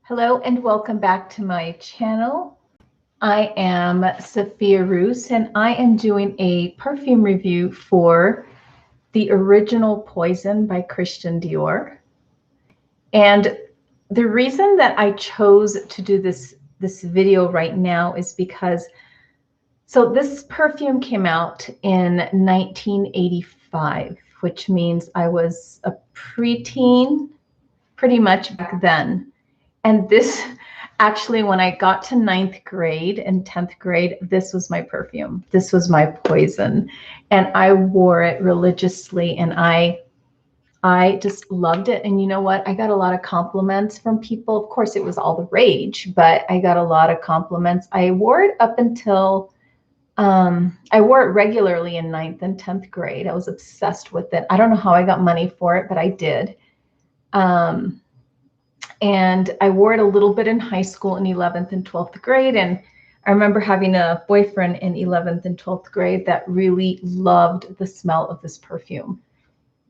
Hello and welcome back to my channel. I am Sophia Roos and I am doing a perfume review for the Original Poison by Christian Dior. And the reason that I chose to do this video right now is because this perfume came out in 1985, which means I was a preteen pretty much back then. And this actually, when I got to 9th grade and 10th grade, this was my perfume. This was my poison. And I wore it religiously and I just loved it. And you know what? I got a lot of compliments from people. Of course, it was all the rage, but I got a lot of compliments. I wore it up until, I wore it regularly in 9th and 10th grade. I was obsessed with it. I don't know how I got money for it, but I did. And I wore it a little bit in high school in 11th and 12th grade. And I remember having a boyfriend in 11th and 12th grade that really loved the smell of this perfume.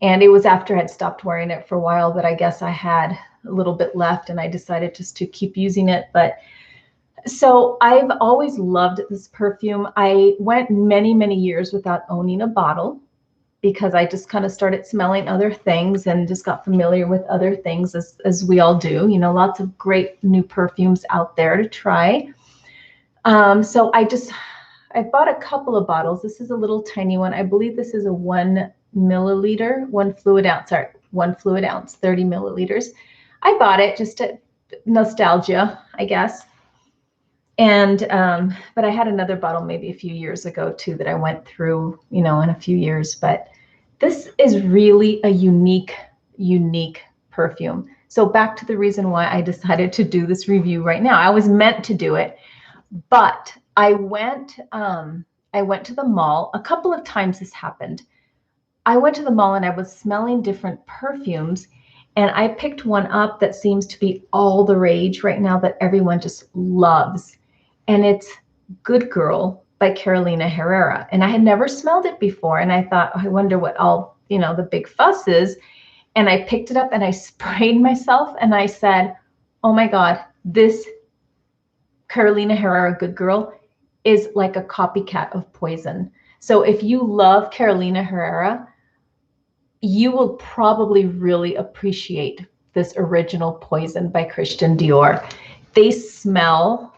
And it was after I had stopped wearing it for a while, but I guess I had a little bit left and I decided just to keep using it. But so I've always loved this perfume. I went many, many years without owning a bottle, because I just kind of started smelling other things and just got familiar with other things as we all do. You know, lots of great new perfumes out there to try. So I bought a couple of bottles. This is a little tiny one. I believe this is a 1 milliliter, 1 fluid ounce, 30 milliliters. I bought it just to nostalgia, I guess. And, but I had another bottle maybe a few years ago too that I went through, you know, in a few years, but this is really a unique perfume. So back to the reason why I decided to do this review right now. I was meant to do it, but I went to the mall a couple of times. This happened. I went to the mall and I was smelling different perfumes and I picked one up that seems to be all the rage right now, that everyone just loves. And it's Good Girl by Carolina Herrera. And I had never smelled it before. And I thought, oh, I wonder what all, you know, the big fuss is. And I picked it up and I sprayed myself and I said, oh my God, this Carolina Herrera Good Girl is like a copycat of Poison. So if you love Carolina Herrera, you will probably really appreciate this Original Poison by Christian Dior. They smell,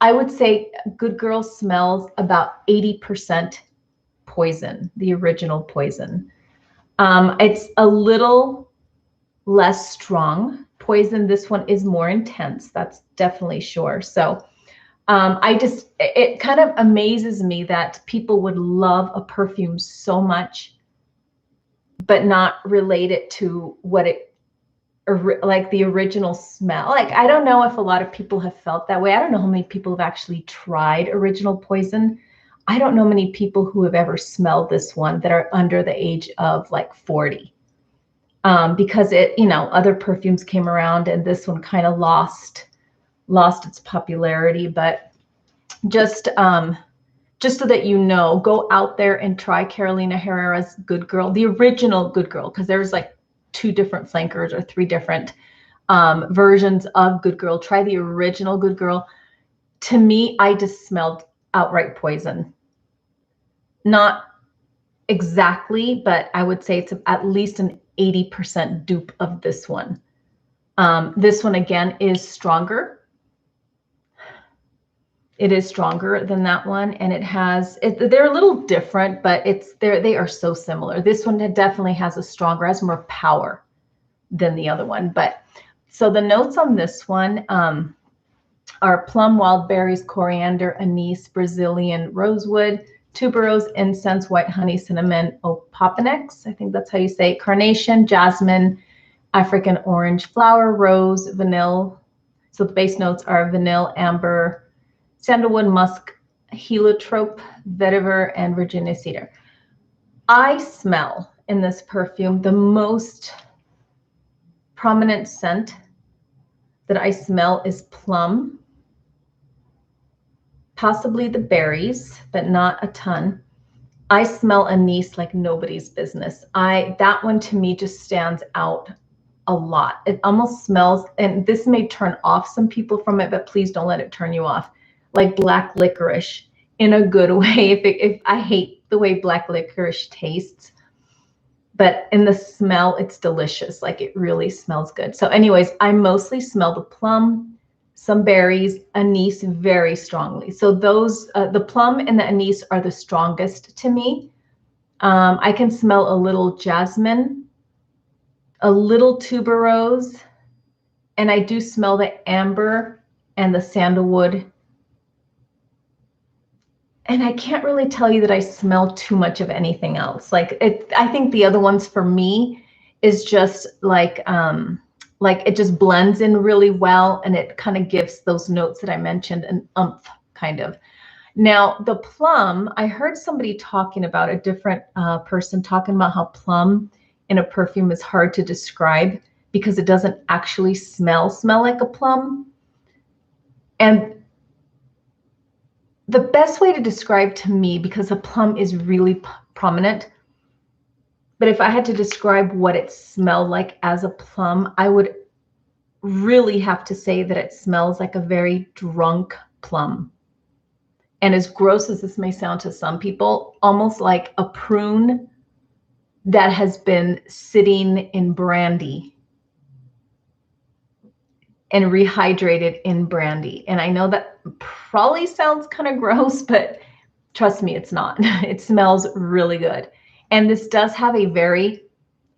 I would say Good Girl smells about 80% Poison, the Original Poison. It's a little less strong Poison. This one is more intense. That's definitely sure. So it kind of amazes me that people would love a perfume so much, but not relate it to what it, like the original smell. Like, I don't know if a lot of people have felt that way. I don't know how many people have actually tried Original Poison. I don't know many people who have ever smelled this one that are under the age of like 40. Because it, you know, other perfumes came around and this one kind of lost its popularity. But just so that you know, go out there and try Carolina Herrera's Good Girl, the original Good Girl, because there's like 2 different flankers or 3 different versions of Good Girl. Try the original Good Girl. To me, I just smelled outright Poison. Not exactly, but I would say it's at least an 80% dupe of this one. This one again is stronger. It is stronger than that one, and they're a little different, but they are so similar. This one definitely has more power than the other one. But so the notes on this one are plum, wild berries, coriander, anise, Brazilian rosewood, tuberose, incense, white honey, cinnamon, opoponax, I think that's how you say it, carnation, jasmine, African orange flower, rose, vanilla. So the base notes are vanilla, amber, sandalwood, musk, heliotrope, vetiver, and Virginia cedar. I smell in this perfume, the most prominent scent that I smell is plum, possibly the berries, but not a ton. I smell anise like nobody's business. That one to me just stands out a lot. It almost smells, and this may turn off some people from it, but please don't let it turn you off. Like black licorice in a good way. If I hate the way black licorice tastes, but in the smell, it's delicious. Like it really smells good. So anyways, I mostly smell the plum, some berries, anise very strongly. So those, the plum and the anise are the strongest to me. I can smell a little jasmine, a little tuberose, and I do smell the amber and the sandalwood. And I can't really tell you that I smell too much of anything else. Like I think the other ones for me is just like it just blends in really well, and it kind of gives those notes that I mentioned an umph kind of. Now the plum, I heard somebody talking about a different person talking about how plum in a perfume is hard to describe because it doesn't actually smell like a plum. And the best way to describe to me, because a plum is really prominent, but if I had to describe what it smelled like as a plum, I would really have to say that it smells like a very drunk plum. And as gross as this may sound to some people, almost like a prune that has been sitting in brandy and rehydrated in brandy. And I know that probably sounds kind of gross, but trust me, it's not. It smells really good. And this does have a very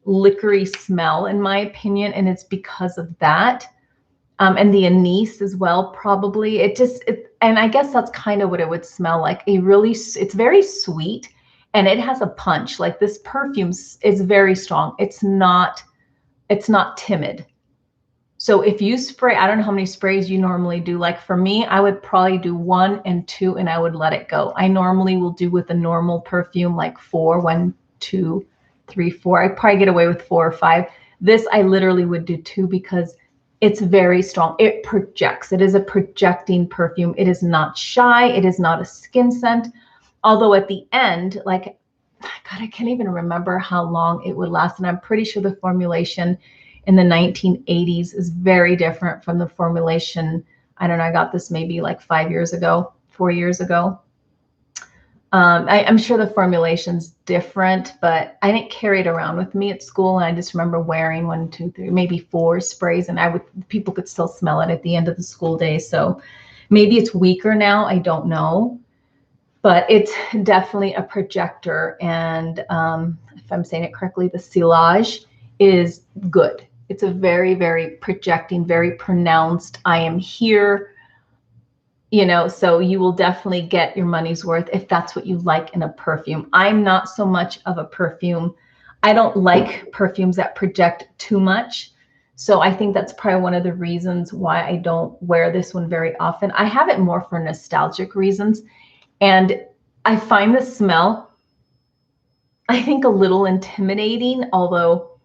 liquory smell, in my opinion, and it's because of that. And the anise as well, probably. And I guess that's kind of what it would smell like. It's very sweet, and it has a punch. Like this perfume is very strong. It's not timid. So if you spray, I don't know how many sprays you normally do. Like for me, I would probably do 1 and 2 and I would let it go. I normally will do with a normal perfume like 4, 1, 2, 3, 4. I probably get away with 4 or 5. This I literally would do 2 because it's very strong. It projects. It is a projecting perfume. It is not shy. It is not a skin scent. Although at the end, like, God, I can't even remember how long it would last. And I'm pretty sure the formulation in the 1980s is very different from the formulation. I don't know. I got this maybe like 5 years ago, 4 years ago. I'm sure the formulation's different, but I didn't carry it around with me at school. And I just remember wearing 1, 2, 3, maybe 4 sprays, and people could still smell it at the end of the school day. So maybe it's weaker now. I don't know, but it's definitely a projector. And if I'm saying it correctly, the sillage is good. It's a very, very projecting, very pronounced, I am here, so you will definitely get your money's worth if that's what you like in a perfume. I'm not so much of a perfume. I don't like perfumes that project too much. So I think that's probably one of the reasons why I don't wear this one very often. I have it more for nostalgic reasons. And I find the smell, I think, a little intimidating, although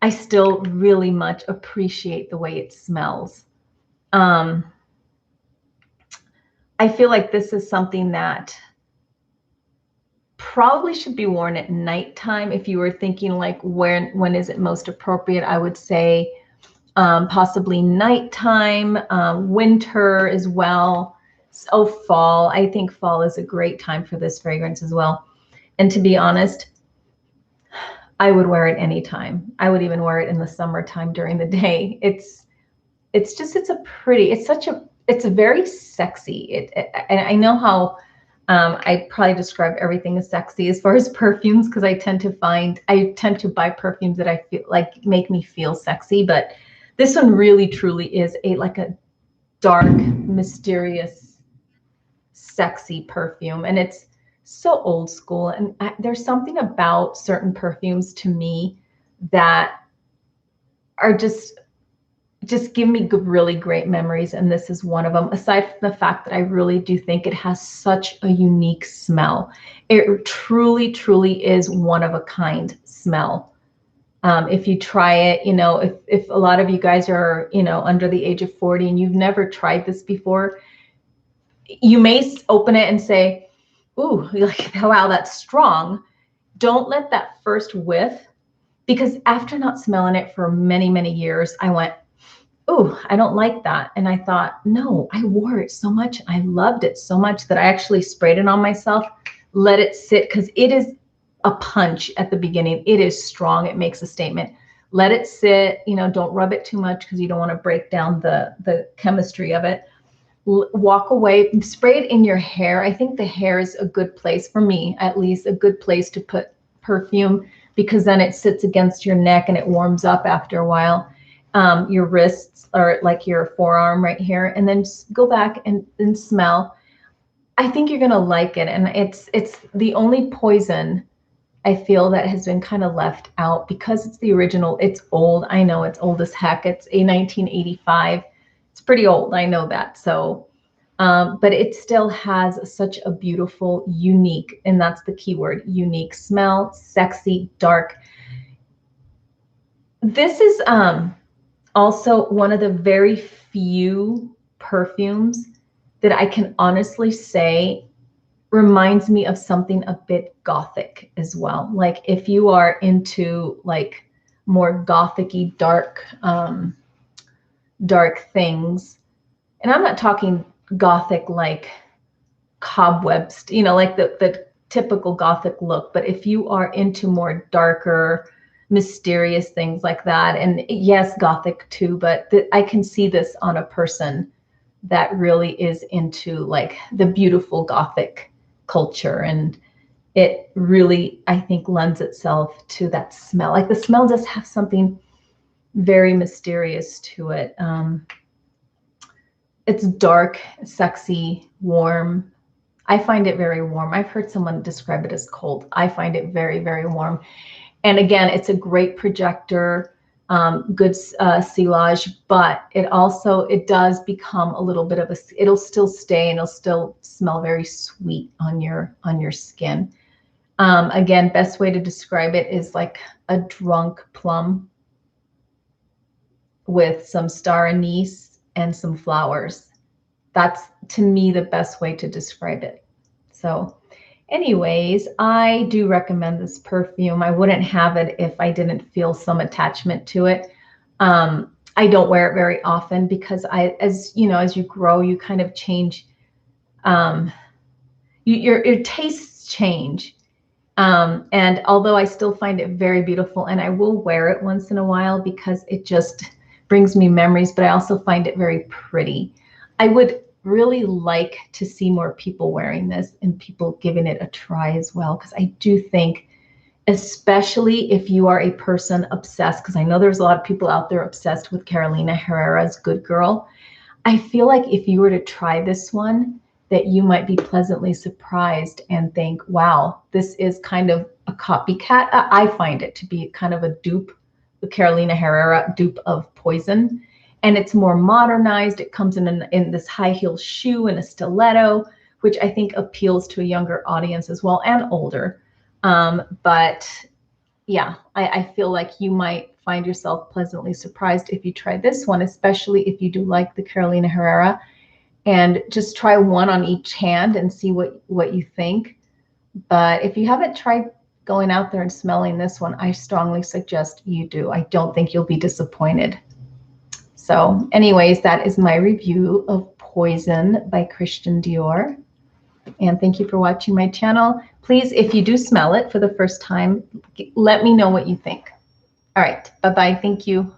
I still really much appreciate the way it smells. I feel like this is something that probably should be worn at nighttime. If you were thinking like when is it most appropriate, I would say possibly nighttime, winter as well. So fall, I think fall is a great time for this fragrance as well. And to be honest, I would wear it anytime. I would even wear it in the summertime during the day. It's very sexy. And I know how I probably describe everything as sexy as far as perfumes, because I tend to buy perfumes that I feel like make me feel sexy. But this one really truly is like a dark, mysterious, sexy perfume. And it's so old school. And there's something about certain perfumes to me that are just give me really great memories. And this is one of them, aside from the fact that I really do think it has such a unique smell. It truly, truly is one of a kind smell. If you try it, if a lot of you guys are, under the age of 40 and you've never tried this before, you may open it and say, ooh, like, wow, that's strong. Don't let that first whiff because after not smelling it for many, many years, I went, oh, I don't like that. And I thought, no, I wore it so much. I loved it so much that I actually sprayed it on myself, let it sit, because it is a punch at the beginning. It is strong. It makes a statement. Let it sit, you know, don't rub it too much because you don't want to break down the chemistry of it. Walk away, spray it in your hair. I think the hair is a good place, for me at least, a good place to put perfume, because then it sits against your neck and it warms up after a while. Your wrists, or like your forearm right here, and then just go back and smell. I think you're gonna like it, and it's the only Poison I feel that has been kind of left out, because it's the original. It's old. I know it's old as heck. It's a 1985. It's pretty old. I know that. So, but it still has such a beautiful, unique, and that's the key word, unique smell, sexy, dark. This is also one of the very few perfumes that I can honestly say reminds me of something a bit gothic as well. Like if you are into like more gothic-y, dark things, and I'm not talking gothic like cobwebs, you know, like the typical gothic look, but if you are into more darker, mysterious things like that, and yes, gothic too, but I can see this on a person that really is into like the beautiful gothic culture, and it really, I think, lends itself to that smell. Like the smell does have something very mysterious to it. It's dark, sexy, warm. I find it very warm. I've heard someone describe it as cold. I find it very, very warm. And again, it's a great projector, good silage, but it does become a little bit of it'll still stay and it'll still smell very sweet on your skin. Again, best way to describe it is like a drunk plum with some star anise and some flowers. That's, to me, the best way to describe it. So anyways, I do recommend this perfume. I wouldn't have it if I didn't feel some attachment to it. I don't wear it very often because as you know, as you grow, you kind of change. Your tastes change. And although I still find it very beautiful, and I will wear it once in a while because it just brings me memories, but I also find it very pretty. I would really like to see more people wearing this and people giving it a try as well, because I do think, especially if you are a person obsessed, because I know there's a lot of people out there obsessed with Carolina Herrera's Good Girl. I feel like if you were to try this one, that you might be pleasantly surprised and think, wow, this is kind of a copycat. I find it to be kind of a dupe, the Carolina Herrera dupe of Poison. And it's more modernized. It comes in this high heel shoe and a stiletto, which I think appeals to a younger audience as well, and older. But yeah, I feel like you might find yourself pleasantly surprised if you try this one, especially if you do like the Carolina Herrera. And just try one on each hand and see what you think. But if you haven't tried going out there and smelling this one, I strongly suggest you do. I don't think you'll be disappointed. So anyways, that is my review of Poison by Christian Dior. And thank you for watching my channel. Please, if you do smell it for the first time, let me know what you think. All right, bye-bye. Thank you.